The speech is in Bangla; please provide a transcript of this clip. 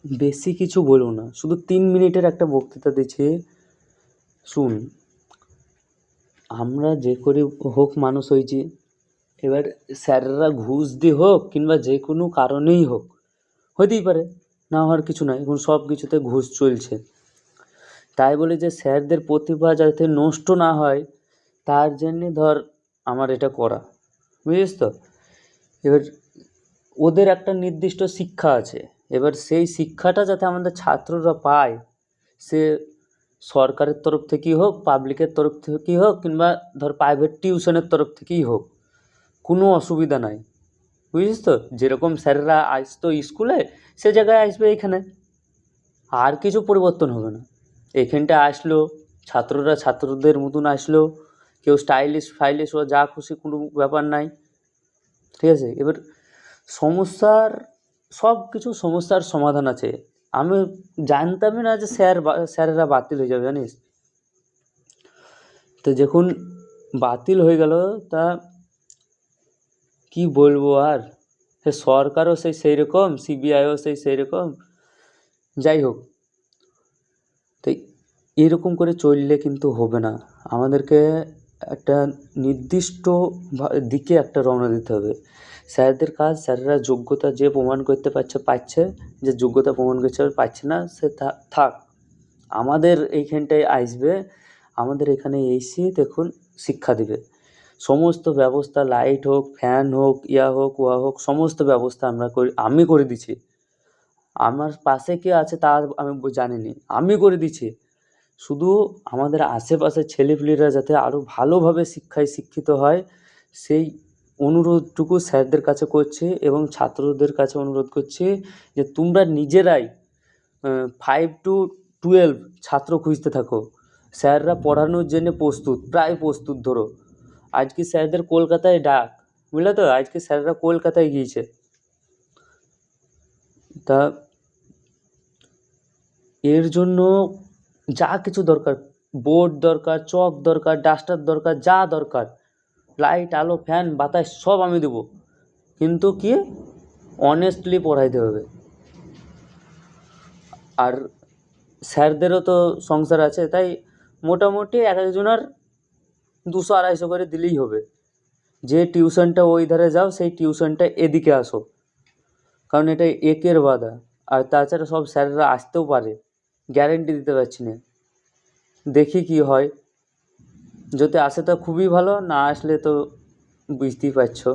বেশি কিছু বলবো না, শুধু 3 মিনিটের একটা বক্তৃতা দিচ্ছি, শুন। আমরা যে করে হোক মানুষ হয়েছি, এবার স্যাররা ঘুষ দিয়ে হোক কিংবা যে কোনো কারণেই হোক, হতেই পারে, না হওয়ার কিছু নয়, এখন সব কিছুতে ঘুষ চলছে। তাই বলে যে স্যারদের প্রতিভা যাতে নষ্ট না হয়, তার জন্যে ধর আমার এটা করা, বুঝিস তো। এবার ওদের একটা নির্দিষ্ট শিক্ষা আছে, এবার সেই শিক্ষাটা যাতে আমাদের ছাত্ররা পায়, সে সরকারের তরফ থেকেই হোক, পাবলিকের তরফ থেকেই হোক, কিংবা ধর প্রাইভেট টিউশনের তরফ থেকেই হোক, কোনো অসুবিধা নাই, বুঝিস তো। যেরকম স্যারেরা আসতো স্কুলে, সে জায়গায় আসবে এখানে, আর কিছু পরিবর্তন হবে না। এখানটা আসলো, ছাত্ররা ছাত্রদের মতন আসলো, কেউ স্টাইলিশ ফাইলিশ ও যা খুশি, কোনো ব্যাপার নাই, ঠিক আছে। এবার সমস্যার সব কিছু সমস্যার সমাধান আছে। আমি জানতামই না যে স্যারেরা বাতিল হয়ে যাবে, জানিস তো। যখন বাতিল হয়ে গেল, তা কি বলবো আর, সে সরকারও সেই রকম, সিবিআইও সেই রকম, যাই হোক। তো এরকম করে চললে কিন্তু হবে না, আমাদেরকে একটা নির্দিষ্ট দিকে একটা রওনা দিতে হবে। স্যারদের কাজ, স্যাররা যোগ্যতা যে প্রমাণ করতে পারছে, যে যোগ্যতা প্রমাণ করতে পারছে না, সে থাক, আমাদের এইখানটায় আসবে, আমাদের এখানে এসে দেখুন শিক্ষা দিবে। সমস্ত ব্যবস্থা, লাইট হোক, ফ্যান হোক, হোক, হোক, সমস্ত ব্যবস্থা আমি করে দিচ্ছি। আমার পাশে কে আছে তা আমি জানি না, আমি করে দিচ্ছি। শুধু আমাদের আশেপাশের ছেলেপুলেরা যাতে আরও ভালোভাবে শিক্ষায় শিক্ষিত হয়, সেই অনুরোধটুকু স্যারদের কাছে করছি, এবং ছাত্রদের কাছে অনুরোধ করছি যে তোমরা নিজেরাই 5 to 12 ছাত্র খুঁজতে থাকো। স্যাররা পড়ানোর জন্য প্রস্তুত, প্রায় প্রস্তুত ধরো। আজকে স্যারদের কলকাতায় ডাক, বুঝলে তো, আজকে স্যাররা কলকাতায় গিয়েছে। তা এর জন্য যা কিছু দরকার, বোর্ড দরকার, চক দরকার, ডাস্টার দরকার, যা দরকার, লাইট, আলো, ফ্যান, বাতাস সব আমি দেবো, কিন্তু কি অনেস্টলি পড়াইতে হবে। আর স্যারদেরও তো সংসার আছে, তাই মোটামুটি এক একজনের 200-250 করে দিলেই হবে। যে টিউশনটা ওই ধারে যাও, সেই টিউশনটা এদিকে আসো, কারণ এটা একের বাধা। আর তাছাড়া সব স্যাররা আসতেও পারে, গ্যারেন্টি দিতে পারছি না, দেখি কি হয়। যদি আসে তো খুবই ভালো, না আসলে তো বুঝতেই পারছো।